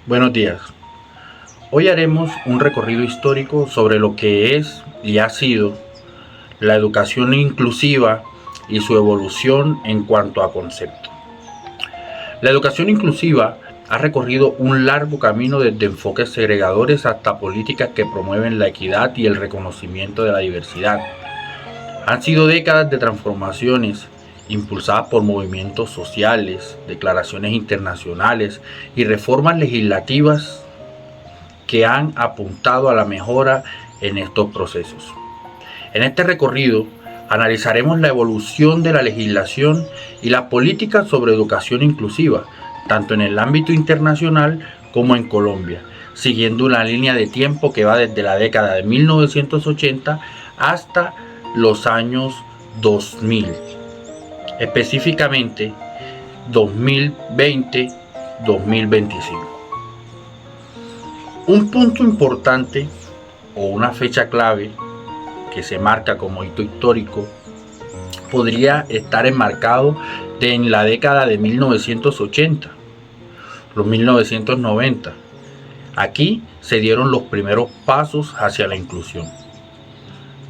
Buenos días. Hoy haremos un recorrido histórico sobre lo que es y ha sido la educación inclusiva y su evolución en cuanto a concepto. La educación inclusiva ha recorrido un largo camino desde enfoques segregadores hasta políticas que promueven la equidad y el reconocimiento de la diversidad. Han sido décadas de transformaciones impulsadas por movimientos sociales, declaraciones internacionales y reformas legislativas que han apuntado a la mejora en estos procesos. En este recorrido analizaremos la evolución de la legislación y las políticas sobre educación inclusiva, tanto en el ámbito internacional como en Colombia, siguiendo una línea de tiempo que va desde la década de 1980 hasta los años 2000, específicamente 2020-2025. Un punto importante o una fecha clave que se marca como hito histórico podría estar enmarcado en la década de 1980, los 1990. Aquí se dieron los primeros pasos hacia la inclusión.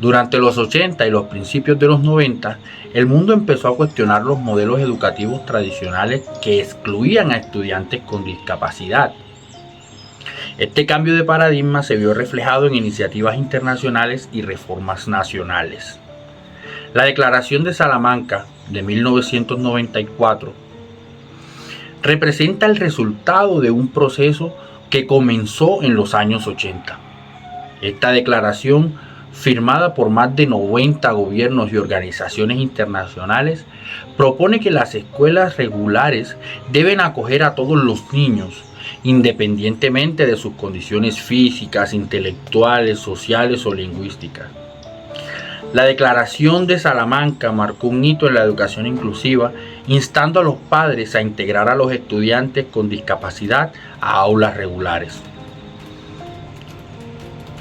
Durante los 80 y los principios de los 90, el mundo empezó a cuestionar los modelos educativos tradicionales que excluían a estudiantes con discapacidad. Este cambio de paradigma se vio reflejado en iniciativas internacionales y reformas nacionales. La Declaración de Salamanca de 1994 representa el resultado de un proceso que comenzó en los años 80. Esta declaración, firmada por más de 90 gobiernos y organizaciones internacionales, propone que las escuelas regulares deben acoger a todos los niños, independientemente de sus condiciones físicas, intelectuales, sociales o lingüísticas. La Declaración de Salamanca marcó un hito en la educación inclusiva, instando a los padres a integrar a los estudiantes con discapacidad a aulas regulares.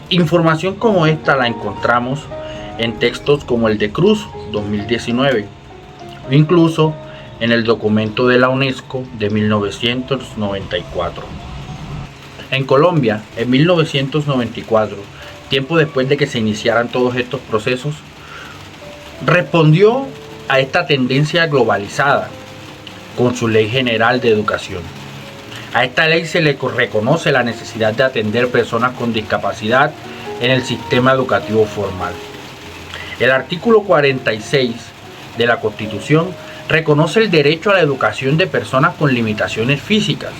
Información como esta la encontramos en textos como el de Cruz 2019, o incluso en el documento de la UNESCO de 1994. En Colombia, en 1994, tiempo después de que se iniciaran todos estos procesos, respondió a esta tendencia globalizada con su Ley General de Educación. A esta ley se le reconoce la necesidad de atender personas con discapacidad en el sistema educativo formal. El artículo 46 de la Constitución reconoce el derecho a la educación de personas con limitaciones físicas,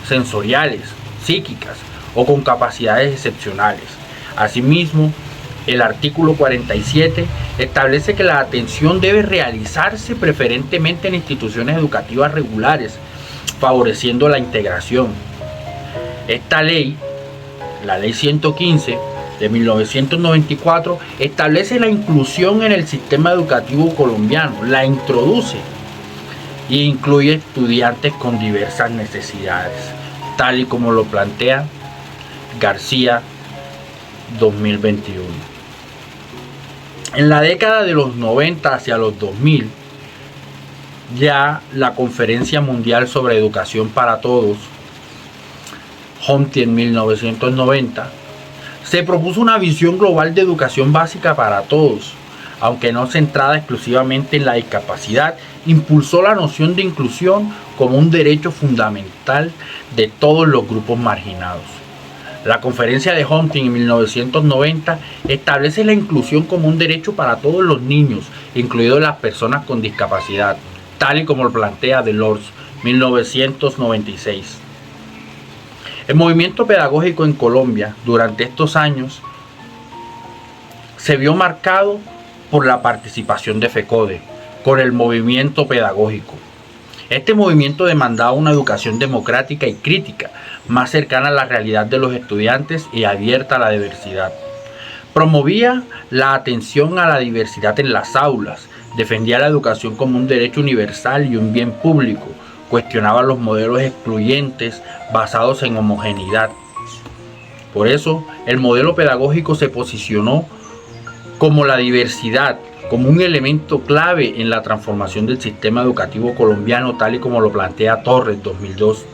sensoriales, psíquicas o con capacidades excepcionales. Asimismo, el artículo 47 establece que la atención debe realizarse preferentemente en instituciones educativas regulares, favoreciendo la integración. Esta ley, la Ley 115 de 1994, establece la inclusión en el sistema educativo colombiano, la introduce e incluye estudiantes con diversas necesidades, tal y como lo plantea García 2021. En la década de los 90 hacia los 2000, ya la Conferencia Mundial sobre Educación para Todos, HOMTI en 1990, se propuso una visión global de educación básica para todos, aunque no centrada exclusivamente en la discapacidad, impulsó la noción de inclusión como un derecho fundamental de todos los grupos marginados. La conferencia de HOMTI en 1990 establece la inclusión como un derecho para todos los niños, incluidos las personas con discapacidad, tal y como lo plantea Delors 1996. El movimiento pedagógico en Colombia durante estos años se vio marcado por la participación de FECODE con el movimiento pedagógico. Este movimiento demandaba una educación democrática y crítica, más cercana a la realidad de los estudiantes y abierta a la diversidad. Promovía la atención a la diversidad en las aulas, defendía la educación como un derecho universal y un bien público, cuestionaba los modelos excluyentes basados en homogeneidad. Por eso, el modelo pedagógico se posicionó como la diversidad, como un elemento clave en la transformación del sistema educativo colombiano, tal y como lo plantea Torres 2002.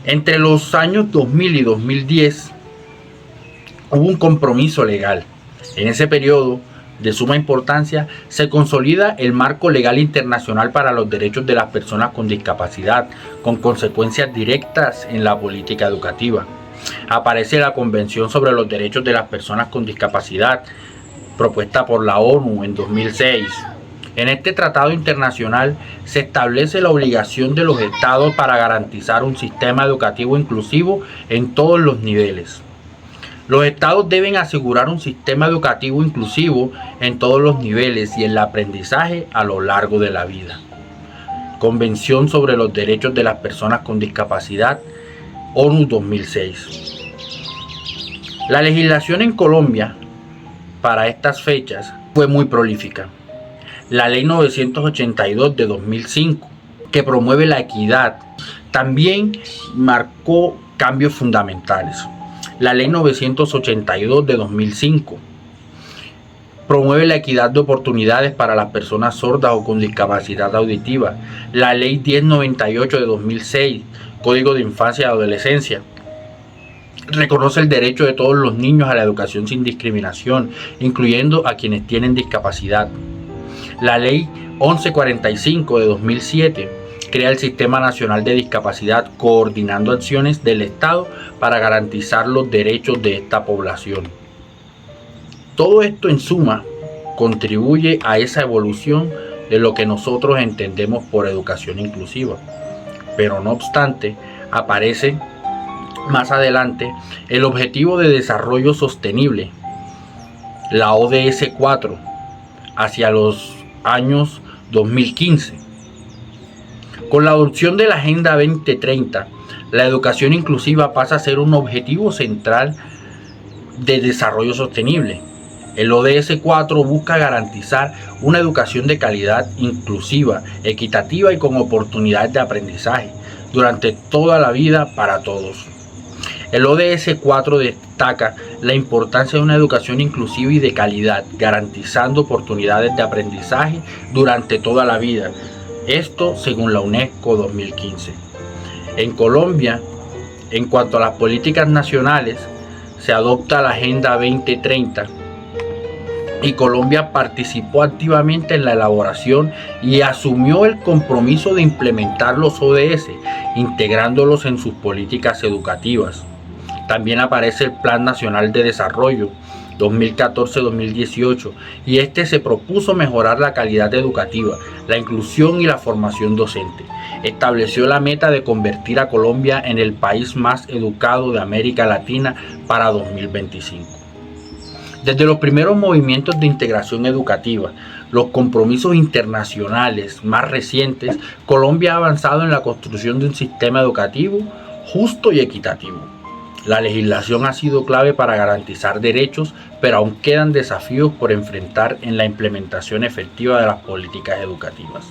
Entre los años 2000 y 2010 hubo un compromiso legal. En ese periodo de suma importancia se consolida el marco legal internacional para los derechos de las personas con discapacidad, con consecuencias directas en la política educativa. Aparece la Convención sobre los Derechos de las Personas con Discapacidad, propuesta por la ONU en 2006. En este tratado internacional se establece la obligación de los estados para garantizar un sistema educativo inclusivo en todos los niveles. Los estados deben asegurar un sistema educativo inclusivo en todos los niveles y el aprendizaje a lo largo de la vida. Convención sobre los Derechos de las Personas con Discapacidad, ONU 2006. La legislación en Colombia para estas fechas fue muy prolífica. La Ley 982 de 2005, que promueve la equidad, también marcó cambios fundamentales. La Ley 982 de 2005 promueve la equidad de oportunidades para las personas sordas o con discapacidad auditiva. La Ley 1098 de 2006, Código de Infancia y Adolescencia, reconoce el derecho de todos los niños a la educación sin discriminación, incluyendo a quienes tienen discapacidad. La Ley 1145 de 2007 crea el Sistema Nacional de Discapacidad, coordinando acciones del Estado para garantizar los derechos de esta población. Todo esto en suma contribuye a esa evolución de lo que nosotros entendemos por educación inclusiva. Pero no obstante, aparece más adelante el Objetivo de Desarrollo Sostenible, la ODS 4, hacia los años 2015. Con la adopción de la Agenda 2030, la educación inclusiva pasa a ser un objetivo central de desarrollo sostenible. El ODS 4 busca garantizar una educación de calidad, inclusiva, equitativa y con oportunidades de aprendizaje durante toda la vida para todos. El ODS 4 destaca la importancia de una educación inclusiva y de calidad, garantizando oportunidades de aprendizaje durante toda la vida. Esto según la UNESCO 2015. En Colombia, en cuanto a las políticas nacionales, se adopta la Agenda 2030 y Colombia participó activamente en la elaboración y asumió el compromiso de implementar los ODS, integrándolos en sus políticas educativas. También aparece el Plan Nacional de Desarrollo 2014-2018 y este se propuso mejorar la calidad educativa, la inclusión y la formación docente. Estableció la meta de convertir a Colombia en el país más educado de América Latina para 2025. Desde los primeros movimientos de integración educativa, los compromisos internacionales más recientes, Colombia ha avanzado en la construcción de un sistema educativo justo y equitativo. La legislación ha sido clave para garantizar derechos, pero aún quedan desafíos por enfrentar en la implementación efectiva de las políticas educativas.